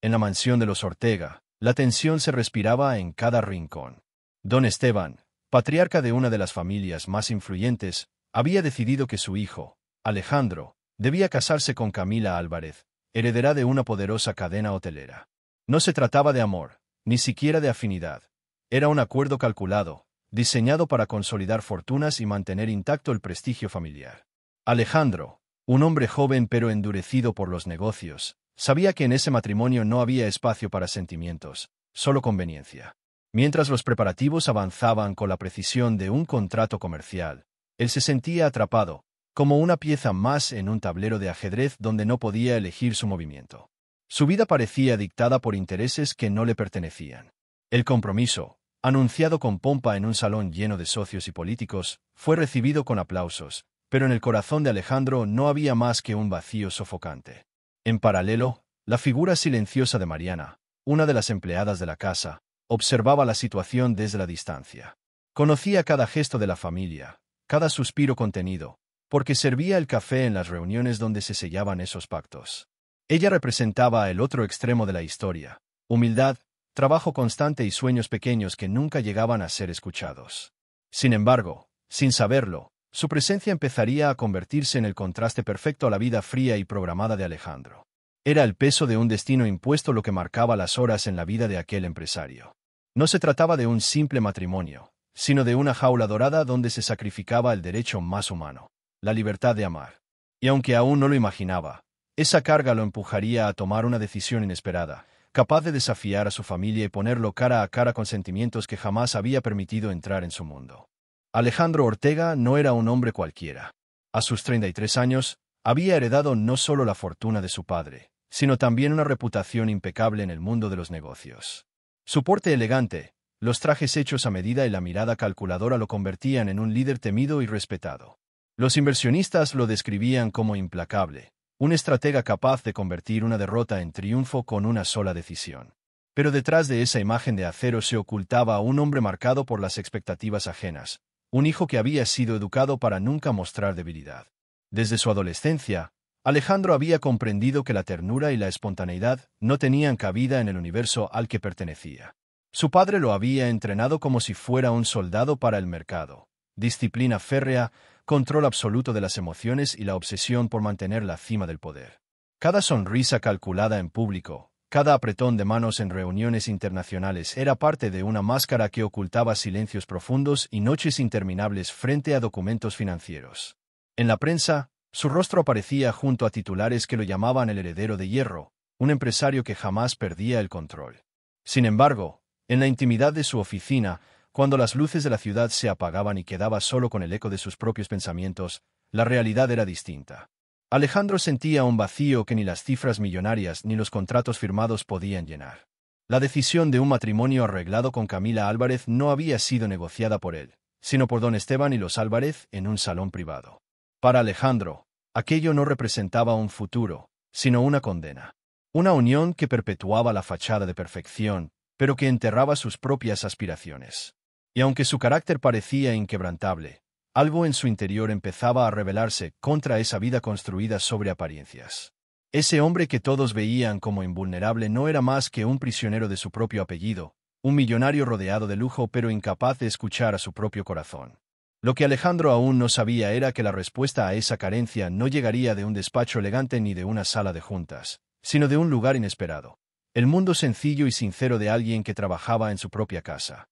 En la mansión de los Ortega, la tensión se respiraba en cada rincón. Don Esteban, patriarca de una de las familias más influyentes, había decidido que su hijo, Alejandro, debía casarse con Camila Álvarez, heredera de una poderosa cadena hotelera. No se trataba de amor, ni siquiera de afinidad. Era un acuerdo calculado, diseñado para consolidar fortunas y mantener intacto el prestigio familiar. Alejandro, un hombre joven pero endurecido por los negocios, sabía que en ese matrimonio no había espacio para sentimientos, solo conveniencia. Mientras los preparativos avanzaban con la precisión de un contrato comercial, él se sentía atrapado, como una pieza más en un tablero de ajedrez donde no podía elegir su movimiento. Su vida parecía dictada por intereses que no le pertenecían. El compromiso, anunciado con pompa en un salón lleno de socios y políticos, fue recibido con aplausos, pero en el corazón de Alejandro no había más que un vacío sofocante. En paralelo, la figura silenciosa de Mariana, una de las empleadas de la casa, observaba la situación desde la distancia. Conocía cada gesto de la familia, cada suspiro contenido, porque servía el café en las reuniones donde se sellaban esos pactos. Ella representaba el otro extremo de la historia: humildad, trabajo constante y sueños pequeños que nunca llegaban a ser escuchados. Sin embargo, sin saberlo, su presencia empezaría a convertirse en el contraste perfecto a la vida fría y programada de Alejandro. Era el peso de un destino impuesto lo que marcaba las horas en la vida de aquel empresario. No se trataba de un simple matrimonio, sino de una jaula dorada donde se sacrificaba el derecho más humano: la libertad de amar. Y aunque aún no lo imaginaba, esa carga lo empujaría a tomar una decisión inesperada, capaz de desafiar a su familia y ponerlo cara a cara con sentimientos que jamás había permitido entrar en su mundo. Alejandro Ortega no era un hombre cualquiera. A sus 33 años, había heredado no solo la fortuna de su padre, sino también una reputación impecable en el mundo de los negocios. Su porte elegante, los trajes hechos a medida y la mirada calculadora lo convertían en un líder temido y respetado. Los inversionistas lo describían como implacable, un estratega capaz de convertir una derrota en triunfo con una sola decisión. Pero detrás de esa imagen de acero se ocultaba un hombre marcado por las expectativas ajenas, un hijo que había sido educado para nunca mostrar debilidad. Desde su adolescencia, Alejandro había comprendido que la ternura y la espontaneidad no tenían cabida en el universo al que pertenecía. Su padre lo había entrenado como si fuera un soldado para el mercado: disciplina férrea, control absoluto de las emociones y la obsesión por mantener la cima del poder. Cada sonrisa calculada en público, cada apretón de manos en reuniones internacionales era parte de una máscara que ocultaba silencios profundos y noches interminables frente a documentos financieros. En la prensa, su rostro aparecía junto a titulares que lo llamaban el heredero de hierro, un empresario que jamás perdía el control. Sin embargo, en la intimidad de su oficina, cuando las luces de la ciudad se apagaban y quedaba solo con el eco de sus propios pensamientos, la realidad era distinta. Alejandro sentía un vacío que ni las cifras millonarias ni los contratos firmados podían llenar. La decisión de un matrimonio arreglado con Camila Álvarez no había sido negociada por él, sino por don Esteban y los Álvarez en un salón privado. Para Alejandro, aquello no representaba un futuro, sino una condena. Una unión que perpetuaba la fachada de perfección, pero que enterraba sus propias aspiraciones. Y aunque su carácter parecía inquebrantable, algo en su interior empezaba a rebelarse contra esa vida construida sobre apariencias. Ese hombre que todos veían como invulnerable no era más que un prisionero de su propio apellido, un millonario rodeado de lujo pero incapaz de escuchar a su propio corazón. Lo que Alejandro aún no sabía era que la respuesta a esa carencia no llegaría de un despacho elegante ni de una sala de juntas, sino de un lugar inesperado: el mundo sencillo y sincero de alguien que trabajaba en su propia casa.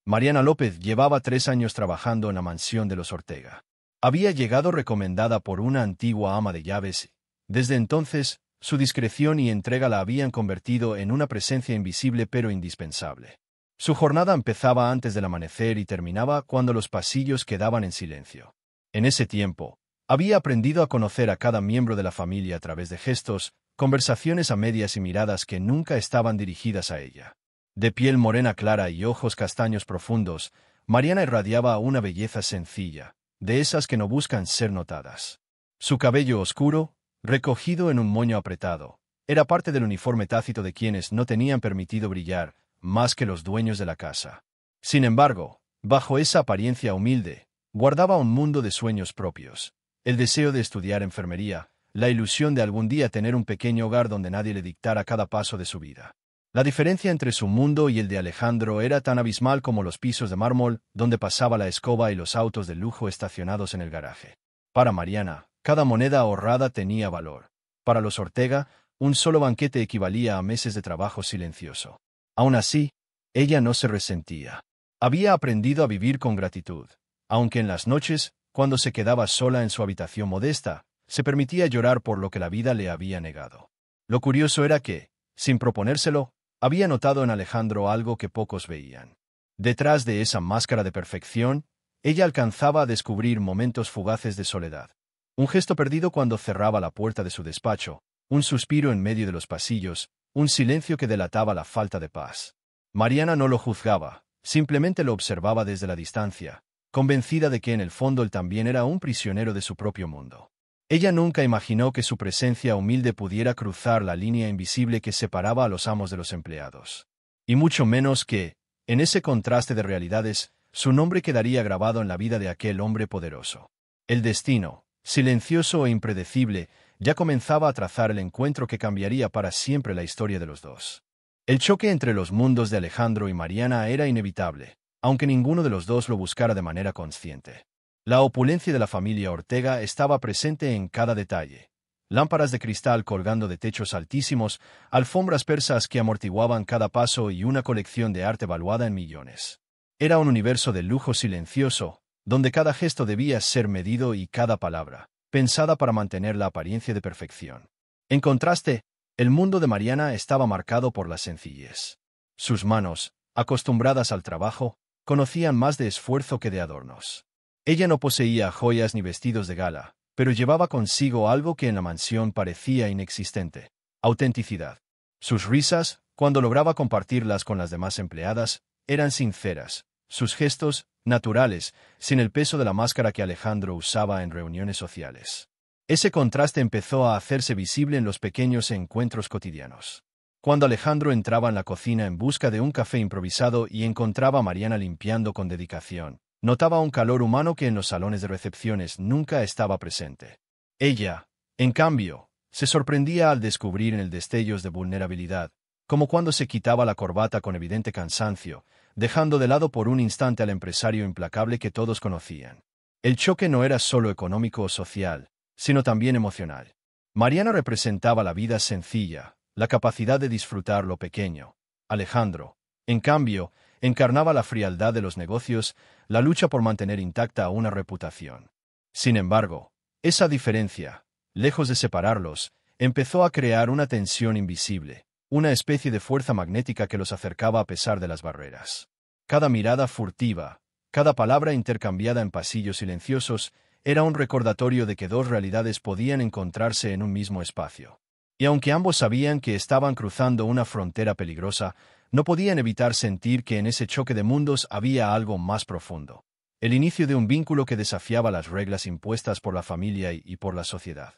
Mariana López llevaba 3 años trabajando en la mansión de los Ortega. Había llegado recomendada por una antigua ama de llaves. Desde entonces, su discreción y entrega la habían convertido en una presencia invisible pero indispensable. Su jornada empezaba antes del amanecer y terminaba cuando los pasillos quedaban en silencio. En ese tiempo, había aprendido a conocer a cada miembro de la familia a través de gestos, conversaciones a medias y miradas que nunca estaban dirigidas a ella. De piel morena clara y ojos castaños profundos, Mariana irradiaba una belleza sencilla, de esas que no buscan ser notadas. Su cabello oscuro, recogido en un moño apretado, era parte del uniforme tácito de quienes no tenían permitido brillar, más que los dueños de la casa. Sin embargo, bajo esa apariencia humilde, guardaba un mundo de sueños propios: el deseo de estudiar enfermería, la ilusión de algún día tener un pequeño hogar donde nadie le dictara cada paso de su vida. La diferencia entre su mundo y el de Alejandro era tan abismal como los pisos de mármol donde pasaba la escoba y los autos de lujo estacionados en el garaje. Para Mariana, cada moneda ahorrada tenía valor. Para los Ortega, un solo banquete equivalía a meses de trabajo silencioso. Aún así, ella no se resentía. Había aprendido a vivir con gratitud, aunque en las noches, cuando se quedaba sola en su habitación modesta, se permitía llorar por lo que la vida le había negado. Lo curioso era que, sin proponérselo, había notado en Alejandro algo que pocos veían. Detrás de esa máscara de perfección, ella alcanzaba a descubrir momentos fugaces de soledad. Un gesto perdido cuando cerraba la puerta de su despacho, un suspiro en medio de los pasillos, un silencio que delataba la falta de paz. Mariana no lo juzgaba, simplemente lo observaba desde la distancia, convencida de que en el fondo él también era un prisionero de su propio mundo. Ella nunca imaginó que su presencia humilde pudiera cruzar la línea invisible que separaba a los amos de los empleados. Y mucho menos que, en ese contraste de realidades, su nombre quedaría grabado en la vida de aquel hombre poderoso. El destino, silencioso e impredecible, ya comenzaba a trazar el encuentro que cambiaría para siempre la historia de los dos. El choque entre los mundos de Alejandro y Mariana era inevitable, aunque ninguno de los dos lo buscara de manera consciente. La opulencia de la familia Ortega estaba presente en cada detalle. Lámparas de cristal colgando de techos altísimos, alfombras persas que amortiguaban cada paso y una colección de arte valuada en millones. Era un universo de lujo silencioso, donde cada gesto debía ser medido y cada palabra, pensada para mantener la apariencia de perfección. En contraste, el mundo de Mariana estaba marcado por la sencillez. Sus manos, acostumbradas al trabajo, conocían más de esfuerzo que de adornos. Ella no poseía joyas ni vestidos de gala, pero llevaba consigo algo que en la mansión parecía inexistente: autenticidad. Sus risas, cuando lograba compartirlas con las demás empleadas, eran sinceras, sus gestos, naturales, sin el peso de la máscara que Alejandro usaba en reuniones sociales. Ese contraste empezó a hacerse visible en los pequeños encuentros cotidianos. Cuando Alejandro entraba en la cocina en busca de un café improvisado y encontraba a Mariana limpiando con dedicación, notaba un calor humano que en los salones de recepciones nunca estaba presente. Ella, en cambio, se sorprendía al descubrir en él destellos de vulnerabilidad, como cuando se quitaba la corbata con evidente cansancio, dejando de lado por un instante al empresario implacable que todos conocían. El choque no era solo económico o social, sino también emocional. Mariana representaba la vida sencilla, la capacidad de disfrutar lo pequeño. Alejandro, en cambio, encarnaba la frialdad de los negocios, la lucha por mantener intacta una reputación. Sin embargo, esa diferencia, lejos de separarlos, empezó a crear una tensión invisible, una especie de fuerza magnética que los acercaba a pesar de las barreras. Cada mirada furtiva, cada palabra intercambiada en pasillos silenciosos, era un recordatorio de que dos realidades podían encontrarse en un mismo espacio. Y aunque ambos sabían que estaban cruzando una frontera peligrosa, no podían evitar sentir que en ese choque de mundos había algo más profundo. El inicio de un vínculo que desafiaba las reglas impuestas por la familia y por la sociedad.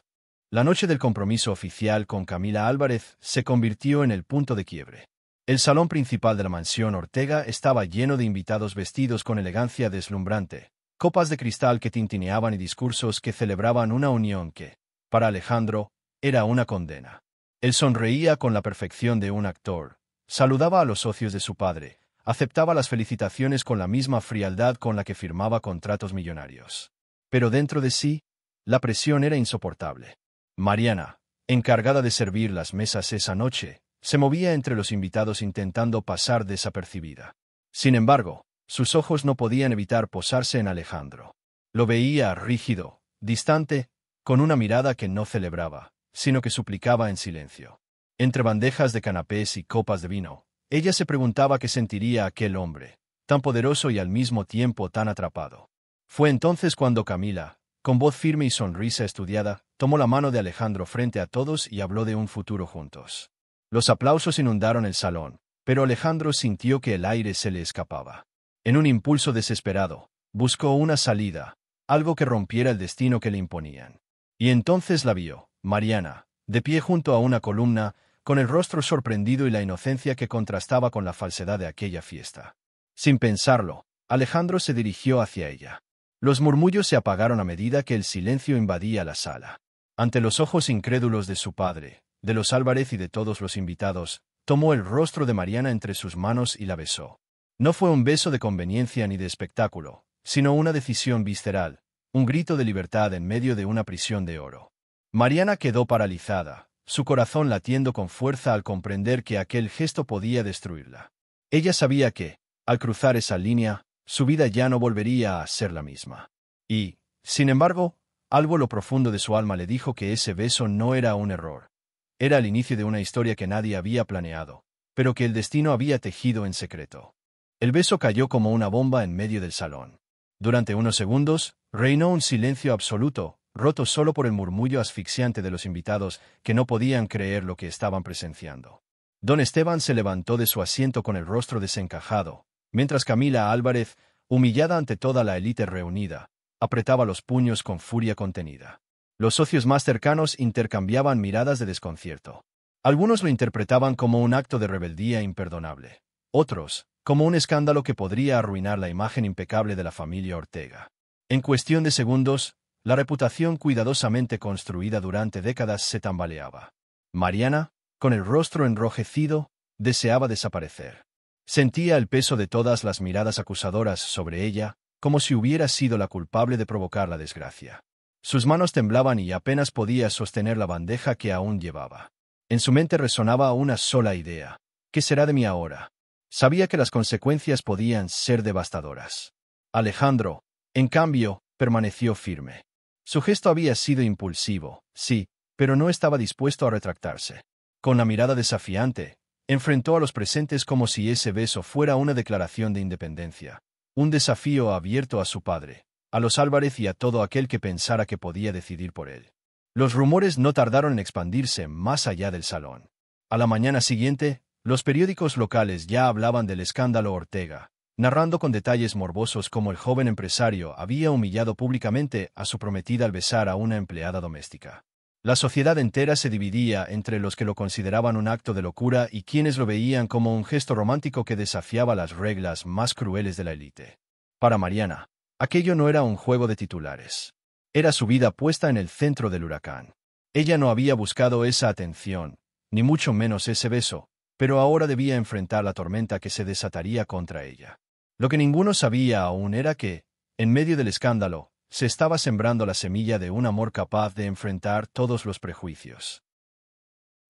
La noche del compromiso oficial con Camila Álvarez se convirtió en el punto de quiebre. El salón principal de la mansión Ortega estaba lleno de invitados vestidos con elegancia deslumbrante, copas de cristal que tintineaban y discursos que celebraban una unión que, para Alejandro, era una condena. Él sonreía con la perfección de un actor, saludaba a los socios de su padre, aceptaba las felicitaciones con la misma frialdad con la que firmaba contratos millonarios. Pero dentro de sí, la presión era insoportable. Mariana, encargada de servir las mesas esa noche, se movía entre los invitados intentando pasar desapercibida. Sin embargo, sus ojos no podían evitar posarse en Alejandro. Lo veía rígido, distante, con una mirada que no celebraba, sino que suplicaba en silencio. Entre bandejas de canapés y copas de vino, ella se preguntaba qué sentiría aquel hombre, tan poderoso y al mismo tiempo tan atrapado. Fue entonces cuando Camila, con voz firme y sonrisa estudiada, tomó la mano de Alejandro frente a todos y habló de un futuro juntos. Los aplausos inundaron el salón, pero Alejandro sintió que el aire se le escapaba. En un impulso desesperado, buscó una salida, algo que rompiera el destino que le imponían. Y entonces la vio, Mariana, de pie junto a una columna, con el rostro sorprendido y la inocencia que contrastaba con la falsedad de aquella fiesta. Sin pensarlo, Alejandro se dirigió hacia ella. Los murmullos se apagaron a medida que el silencio invadía la sala. Ante los ojos incrédulos de su padre, de los Álvarez y de todos los invitados, tomó el rostro de Mariana entre sus manos y la besó. No fue un beso de conveniencia ni de espectáculo, sino una decisión visceral, un grito de libertad en medio de una prisión de oro. Mariana quedó paralizada, su corazón latiendo con fuerza al comprender que aquel gesto podía destruirla. Ella sabía que, al cruzar esa línea, su vida ya no volvería a ser la misma. Y, sin embargo, algo en lo profundo de su alma le dijo que ese beso no era un error. Era el inicio de una historia que nadie había planeado, pero que el destino había tejido en secreto. El beso cayó como una bomba en medio del salón. Durante unos segundos, reinó un silencio absoluto, roto solo por el murmullo asfixiante de los invitados que no podían creer lo que estaban presenciando. Don Esteban se levantó de su asiento con el rostro desencajado, mientras Camila Álvarez, humillada ante toda la élite reunida, apretaba los puños con furia contenida. Los socios más cercanos intercambiaban miradas de desconcierto. Algunos lo interpretaban como un acto de rebeldía imperdonable. Otros, como un escándalo que podría arruinar la imagen impecable de la familia Ortega. En cuestión de segundos, la reputación cuidadosamente construida durante décadas se tambaleaba. Mariana, con el rostro enrojecido, deseaba desaparecer. Sentía el peso de todas las miradas acusadoras sobre ella, como si hubiera sido la culpable de provocar la desgracia. Sus manos temblaban y apenas podía sostener la bandeja que aún llevaba. En su mente resonaba una sola idea: ¿qué será de mí ahora? Sabía que las consecuencias podían ser devastadoras. Alejandro, en cambio, permaneció firme. Su gesto había sido impulsivo, sí, pero no estaba dispuesto a retractarse. Con la mirada desafiante, enfrentó a los presentes como si ese beso fuera una declaración de independencia, un desafío abierto a su padre, a los Álvarez y a todo aquel que pensara que podía decidir por él. Los rumores no tardaron en expandirse más allá del salón. A la mañana siguiente, los periódicos locales ya hablaban del escándalo Ortega, narrando con detalles morbosos cómo el joven empresario había humillado públicamente a su prometida al besar a una empleada doméstica. La sociedad entera se dividía entre los que lo consideraban un acto de locura y quienes lo veían como un gesto romántico que desafiaba las reglas más crueles de la élite. Para Mariana, aquello no era un juego de titulares. Era su vida puesta en el centro del huracán. Ella no había buscado esa atención, ni mucho menos ese beso, pero ahora debía enfrentar la tormenta que se desataría contra ella. Lo que ninguno sabía aún era que, en medio del escándalo, se estaba sembrando la semilla de un amor capaz de enfrentar todos los prejuicios.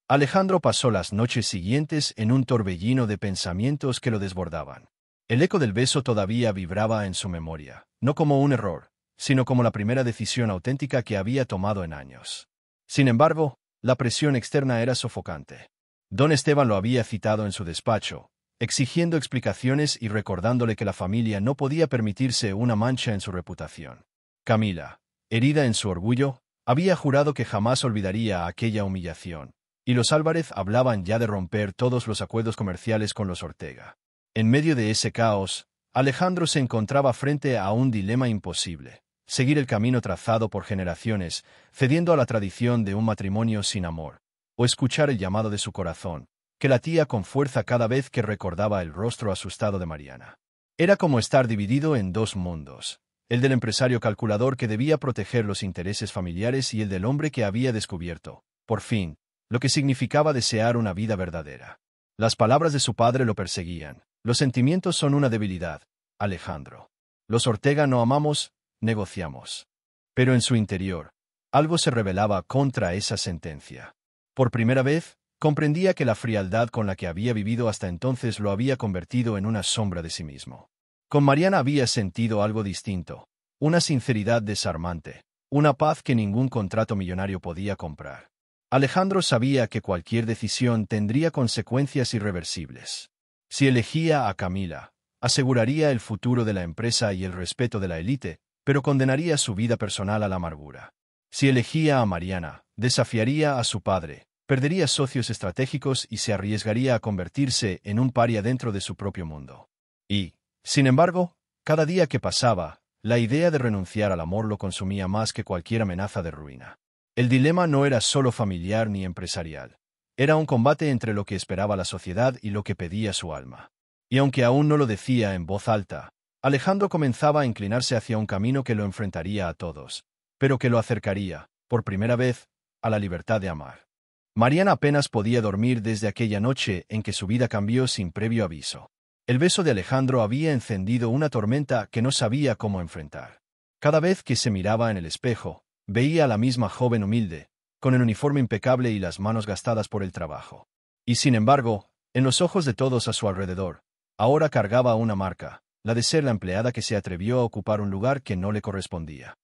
Alejandro pasó las noches siguientes en un torbellino de pensamientos que lo desbordaban. El eco del beso todavía vibraba en su memoria, no como un error, sino como la primera decisión auténtica que había tomado en años. Sin embargo, la presión externa era sofocante. Don Esteban lo había citado en su despacho, exigiendo explicaciones y recordándole que la familia no podía permitirse una mancha en su reputación. Camila, herida en su orgullo, había jurado que jamás olvidaría aquella humillación, y los Álvarez hablaban ya de romper todos los acuerdos comerciales con los Ortega. En medio de ese caos, Alejandro se encontraba frente a un dilema imposible: seguir el camino trazado por generaciones, cediendo a la tradición de un matrimonio sin amor, o escuchar el llamado de su corazón, que latía con fuerza cada vez que recordaba el rostro asustado de Mariana. Era como estar dividido en dos mundos: el del empresario calculador que debía proteger los intereses familiares y el del hombre que había descubierto, por fin, lo que significaba desear una vida verdadera. Las palabras de su padre lo perseguían: los sentimientos son una debilidad, Alejandro. Los Ortega no amamos, negociamos. Pero en su interior, algo se rebelaba contra esa sentencia. Por primera vez, comprendía que la frialdad con la que había vivido hasta entonces lo había convertido en una sombra de sí mismo. Con Mariana había sentido algo distinto, una sinceridad desarmante, una paz que ningún contrato millonario podía comprar. Alejandro sabía que cualquier decisión tendría consecuencias irreversibles. Si elegía a Camila, aseguraría el futuro de la empresa y el respeto de la élite, pero condenaría su vida personal a la amargura. Si elegía a Mariana, desafiaría a su padre, perdería socios estratégicos y se arriesgaría a convertirse en un paria dentro de su propio mundo. Y, sin embargo, cada día que pasaba, la idea de renunciar al amor lo consumía más que cualquier amenaza de ruina. El dilema no era solo familiar ni empresarial. Era un combate entre lo que esperaba la sociedad y lo que pedía su alma. Y aunque aún no lo decía en voz alta, Alejandro comenzaba a inclinarse hacia un camino que lo enfrentaría a todos, pero que lo acercaría, por primera vez, a la libertad de amar. Mariana apenas podía dormir desde aquella noche en que su vida cambió sin previo aviso. El beso de Alejandro había encendido una tormenta que no sabía cómo enfrentar. Cada vez que se miraba en el espejo, veía a la misma joven humilde, con el uniforme impecable y las manos gastadas por el trabajo. Y sin embargo, en los ojos de todos a su alrededor, ahora cargaba una marca, la de ser la empleada que se atrevió a ocupar un lugar que no le correspondía.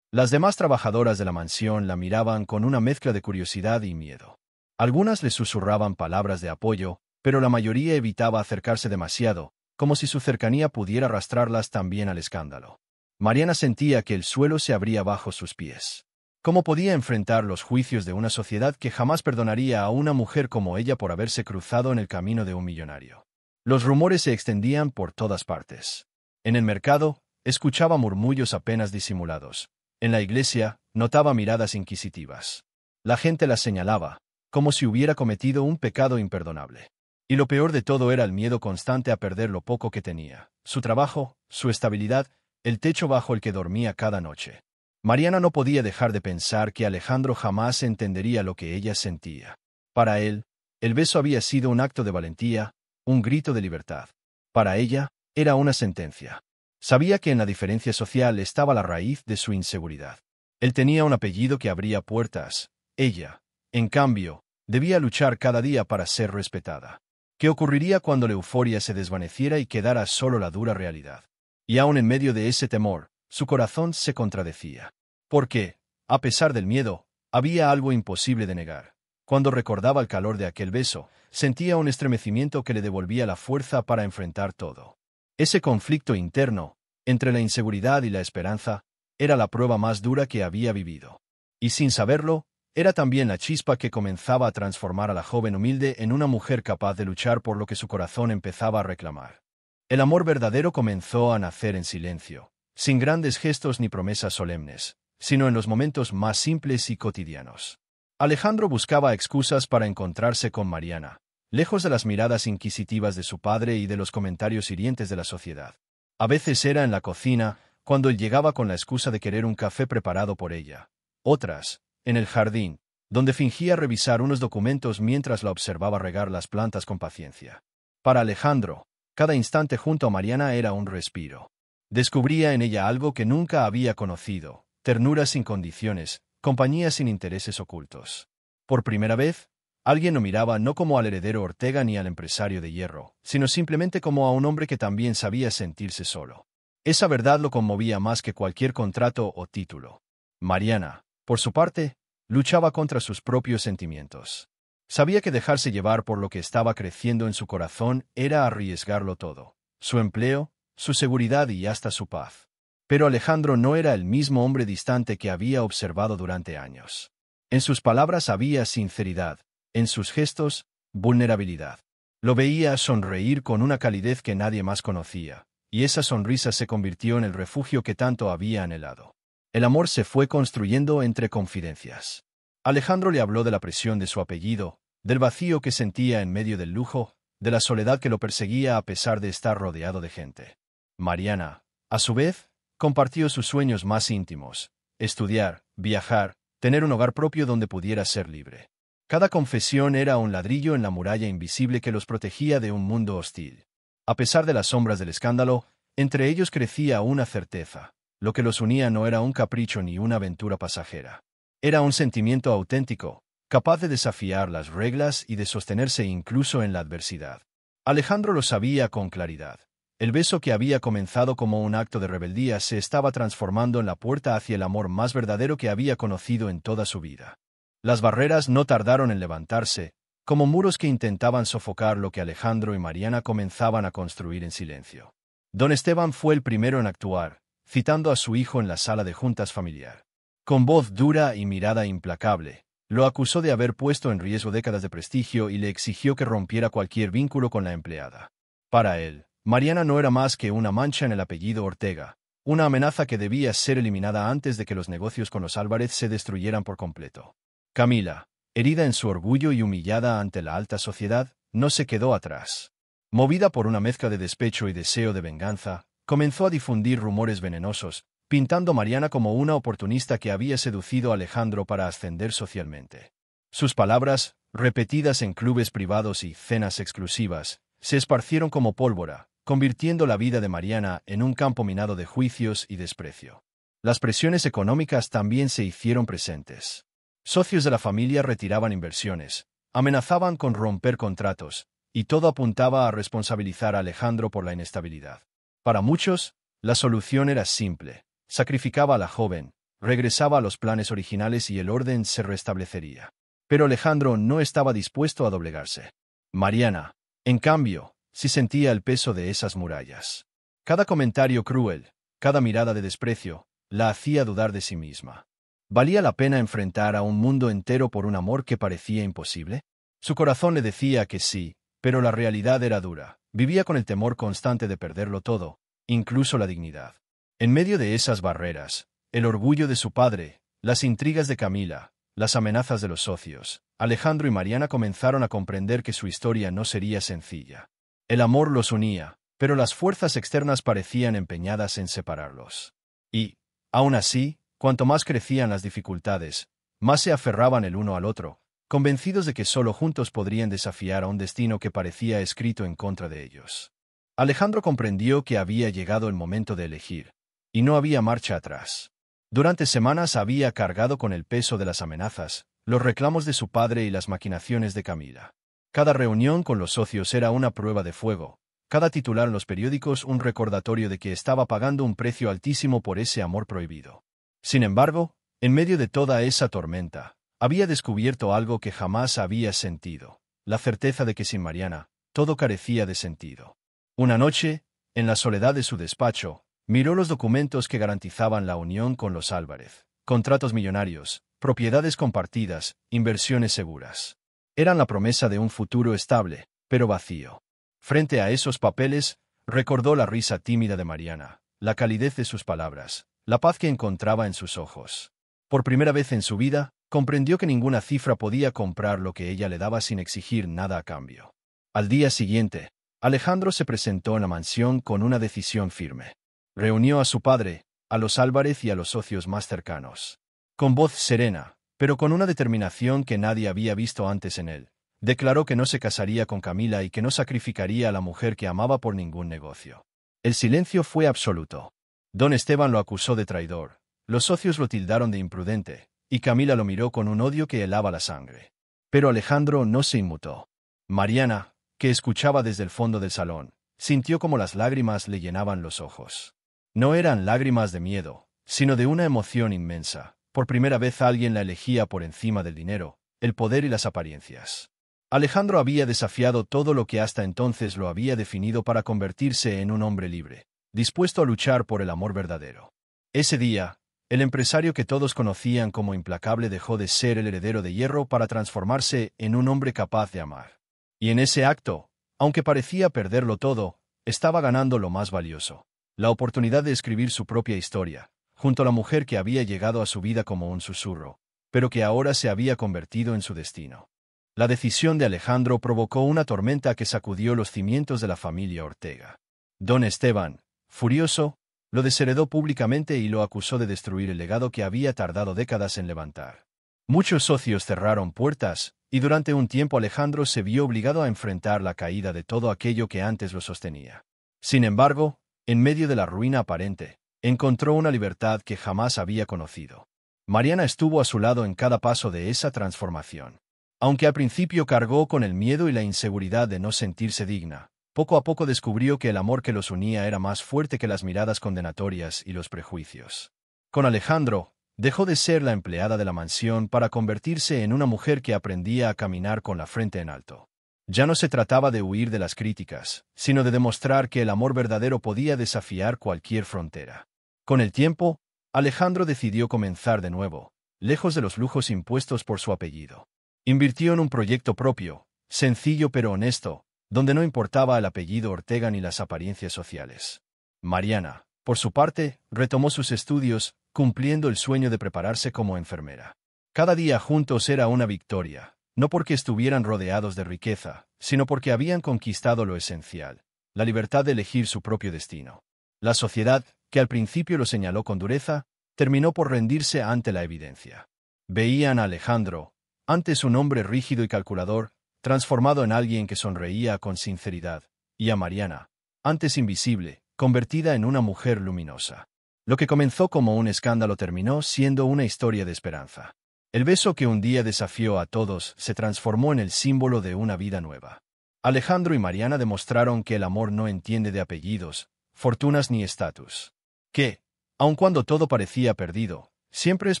Las demás trabajadoras de la mansión la miraban con una mezcla de curiosidad y miedo. Algunas le susurraban palabras de apoyo, pero la mayoría evitaba acercarse demasiado, como si su cercanía pudiera arrastrarlas también al escándalo. Mariana sentía que el suelo se abría bajo sus pies. ¿Cómo podía enfrentar los juicios de una sociedad que jamás perdonaría a una mujer como ella por haberse cruzado en el camino de un millonario? Los rumores se extendían por todas partes. En el mercado, escuchaba murmullos apenas disimulados. En la iglesia, notaba miradas inquisitivas. La gente la señalaba, como si hubiera cometido un pecado imperdonable. Y lo peor de todo era el miedo constante a perder lo poco que tenía, su trabajo, su estabilidad, el techo bajo el que dormía cada noche. Mariana no podía dejar de pensar que Alejandro jamás entendería lo que ella sentía. Para él, el beso había sido un acto de valentía, un grito de libertad. Para ella, era una sentencia. Sabía que en la diferencia social estaba la raíz de su inseguridad. Él tenía un apellido que abría puertas. Ella, en cambio, debía luchar cada día para ser respetada. ¿Qué ocurriría cuando la euforia se desvaneciera y quedara solo la dura realidad? Y aún en medio de ese temor, su corazón se contradecía. Porque, a pesar del miedo, había algo imposible de negar. Cuando recordaba el calor de aquel beso, sentía un estremecimiento que le devolvía la fuerza para enfrentar todo. Ese conflicto interno, entre la inseguridad y la esperanza, era la prueba más dura que había vivido. Y sin saberlo, era también la chispa que comenzaba a transformar a la joven humilde en una mujer capaz de luchar por lo que su corazón empezaba a reclamar. El amor verdadero comenzó a nacer en silencio, sin grandes gestos ni promesas solemnes, sino en los momentos más simples y cotidianos. Alejandro buscaba excusas para encontrarse con Mariana, lejos de las miradas inquisitivas de su padre y de los comentarios hirientes de la sociedad. A veces era en la cocina, cuando él llegaba con la excusa de querer un café preparado por ella. Otras, en el jardín, donde fingía revisar unos documentos mientras la observaba regar las plantas con paciencia. Para Alejandro, cada instante junto a Mariana era un respiro. Descubría en ella algo que nunca había conocido, ternura sin condiciones, compañía sin intereses ocultos. Por primera vez, alguien lo miraba no como al heredero Ortega ni al empresario de hierro, sino simplemente como a un hombre que también sabía sentirse solo. Esa verdad lo conmovía más que cualquier contrato o título. Mariana, por su parte, luchaba contra sus propios sentimientos. Sabía que dejarse llevar por lo que estaba creciendo en su corazón era arriesgarlo todo, su empleo, su seguridad y hasta su paz. Pero Alejandro no era el mismo hombre distante que había observado durante años. En sus palabras había sinceridad, en sus gestos, vulnerabilidad. Lo veía sonreír con una calidez que nadie más conocía, y esa sonrisa se convirtió en el refugio que tanto había anhelado. El amor se fue construyendo entre confidencias. Alejandro le habló de la presión de su apellido, del vacío que sentía en medio del lujo, de la soledad que lo perseguía a pesar de estar rodeado de gente. Mariana, a su vez, compartió sus sueños más íntimos: estudiar, viajar, tener un hogar propio donde pudiera ser libre. Cada confesión era un ladrillo en la muralla invisible que los protegía de un mundo hostil. A pesar de las sombras del escándalo, entre ellos crecía una certeza: lo que los unía no era un capricho ni una aventura pasajera. Era un sentimiento auténtico, capaz de desafiar las reglas y de sostenerse incluso en la adversidad. Alejandro lo sabía con claridad. El beso que había comenzado como un acto de rebeldía se estaba transformando en la puerta hacia el amor más verdadero que había conocido en toda su vida. Las barreras no tardaron en levantarse, como muros que intentaban sofocar lo que Alejandro y Mariana comenzaban a construir en silencio. Don Esteban fue el primero en actuar, citando a su hijo en la sala de juntas familiar. Con voz dura y mirada implacable, lo acusó de haber puesto en riesgo décadas de prestigio y le exigió que rompiera cualquier vínculo con la empleada. Para él, Mariana no era más que una mancha en el apellido Ortega, una amenaza que debía ser eliminada antes de que los negocios con los Álvarez se destruyeran por completo. Camila, herida en su orgullo y humillada ante la alta sociedad, no se quedó atrás. Movida por una mezcla de despecho y deseo de venganza, comenzó a difundir rumores venenosos, pintando a Mariana como una oportunista que había seducido a Alejandro para ascender socialmente. Sus palabras, repetidas en clubes privados y cenas exclusivas, se esparcieron como pólvora, convirtiendo la vida de Mariana en un campo minado de juicios y desprecio. Las presiones económicas también se hicieron presentes. Socios de la familia retiraban inversiones, amenazaban con romper contratos, y todo apuntaba a responsabilizar a Alejandro por la inestabilidad. Para muchos, la solución era simple: sacrificaba a la joven, regresaba a los planes originales y el orden se restablecería. Pero Alejandro no estaba dispuesto a doblegarse. Mariana, en cambio, sí sentía el peso de esas murallas. Cada comentario cruel, cada mirada de desprecio, la hacía dudar de sí misma. ¿Valía la pena enfrentar a un mundo entero por un amor que parecía imposible? Su corazón le decía que sí, pero la realidad era dura. Vivía con el temor constante de perderlo todo, incluso la dignidad. En medio de esas barreras, el orgullo de su padre, las intrigas de Camila, las amenazas de los socios, Alejandro y Mariana comenzaron a comprender que su historia no sería sencilla. El amor los unía, pero las fuerzas externas parecían empeñadas en separarlos. Y, aún así, cuanto más crecían las dificultades, más se aferraban el uno al otro, convencidos de que solo juntos podrían desafiar a un destino que parecía escrito en contra de ellos. Alejandro comprendió que había llegado el momento de elegir, y no había marcha atrás. Durante semanas había cargado con el peso de las amenazas, los reclamos de su padre y las maquinaciones de Camila. Cada reunión con los socios era una prueba de fuego, cada titular en los periódicos un recordatorio de que estaba pagando un precio altísimo por ese amor prohibido. Sin embargo, en medio de toda esa tormenta, había descubierto algo que jamás había sentido: la certeza de que sin Mariana, todo carecía de sentido. Una noche, en la soledad de su despacho, miró los documentos que garantizaban la unión con los Álvarez: contratos millonarios, propiedades compartidas, inversiones seguras. Eran la promesa de un futuro estable, pero vacío. Frente a esos papeles, recordó la risa tímida de Mariana, la calidez de sus palabras, la paz que encontraba en sus ojos. Por primera vez en su vida, comprendió que ninguna cifra podía comprar lo que ella le daba sin exigir nada a cambio. Al día siguiente, Alejandro se presentó en la mansión con una decisión firme. Reunió a su padre, a los Álvarez y a los socios más cercanos. Con voz serena, pero con una determinación que nadie había visto antes en él, declaró que no se casaría con Camila y que no sacrificaría a la mujer que amaba por ningún negocio. El silencio fue absoluto. Don Esteban lo acusó de traidor, los socios lo tildaron de imprudente, y Camila lo miró con un odio que helaba la sangre. Pero Alejandro no se inmutó. Mariana, que escuchaba desde el fondo del salón, sintió como las lágrimas le llenaban los ojos. No eran lágrimas de miedo, sino de una emoción inmensa. Por primera vez alguien la elegía por encima del dinero, el poder y las apariencias. Alejandro había desafiado todo lo que hasta entonces lo había definido para convertirse en un hombre libre, dispuesto a luchar por el amor verdadero. Ese día, el empresario que todos conocían como implacable dejó de ser el heredero de hierro para transformarse en un hombre capaz de amar. Y en ese acto, aunque parecía perderlo todo, estaba ganando lo más valioso: la oportunidad de escribir su propia historia, junto a la mujer que había llegado a su vida como un susurro, pero que ahora se había convertido en su destino. La decisión de Alejandro provocó una tormenta que sacudió los cimientos de la familia Ortega. Don Esteban, furioso, lo desheredó públicamente y lo acusó de destruir el legado que había tardado décadas en levantar. Muchos socios cerraron puertas, y durante un tiempo Alejandro se vio obligado a enfrentar la caída de todo aquello que antes lo sostenía. Sin embargo, en medio de la ruina aparente, encontró una libertad que jamás había conocido. Mariana estuvo a su lado en cada paso de esa transformación. Aunque al principio cargó con el miedo y la inseguridad de no sentirse digna, poco a poco descubrió que el amor que los unía era más fuerte que las miradas condenatorias y los prejuicios. Con Alejandro, dejó de ser la empleada de la mansión para convertirse en una mujer que aprendía a caminar con la frente en alto. Ya no se trataba de huir de las críticas, sino de demostrar que el amor verdadero podía desafiar cualquier frontera. Con el tiempo, Alejandro decidió comenzar de nuevo, lejos de los lujos impuestos por su apellido. Invirtió en un proyecto propio, sencillo pero honesto, donde no importaba el apellido Ortega ni las apariencias sociales. Mariana, por su parte, retomó sus estudios, cumpliendo el sueño de prepararse como enfermera. Cada día juntos era una victoria, no porque estuvieran rodeados de riqueza, sino porque habían conquistado lo esencial: la libertad de elegir su propio destino. La sociedad, que al principio lo señaló con dureza, terminó por rendirse ante la evidencia. Veían a Alejandro, antes un hombre rígido y calculador, transformado en alguien que sonreía con sinceridad, y a Mariana, antes invisible, convertida en una mujer luminosa. Lo que comenzó como un escándalo terminó siendo una historia de esperanza. El beso que un día desafió a todos se transformó en el símbolo de una vida nueva. Alejandro y Mariana demostraron que el amor no entiende de apellidos, fortunas ni estatus. Que, aun cuando todo parecía perdido, siempre es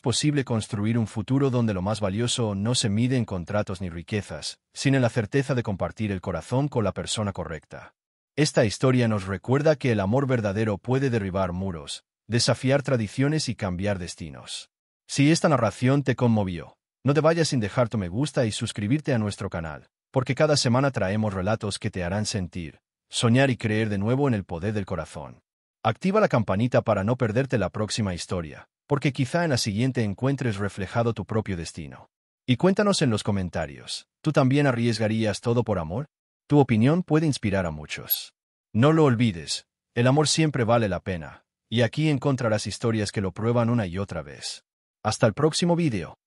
posible construir un futuro donde lo más valioso no se mide en contratos ni riquezas, sino en la certeza de compartir el corazón con la persona correcta. Esta historia nos recuerda que el amor verdadero puede derribar muros, desafiar tradiciones y cambiar destinos. Si esta narración te conmovió, no te vayas sin dejar tu me gusta y suscribirte a nuestro canal, porque cada semana traemos relatos que te harán sentir, soñar y creer de nuevo en el poder del corazón. Activa la campanita para no perderte la próxima historia, porque quizá en la siguiente encuentres reflejado tu propio destino. Y cuéntanos en los comentarios, ¿tú también arriesgarías todo por amor? Tu opinión puede inspirar a muchos. No lo olvides, el amor siempre vale la pena, y aquí encontrarás historias que lo prueban una y otra vez. Hasta el próximo video.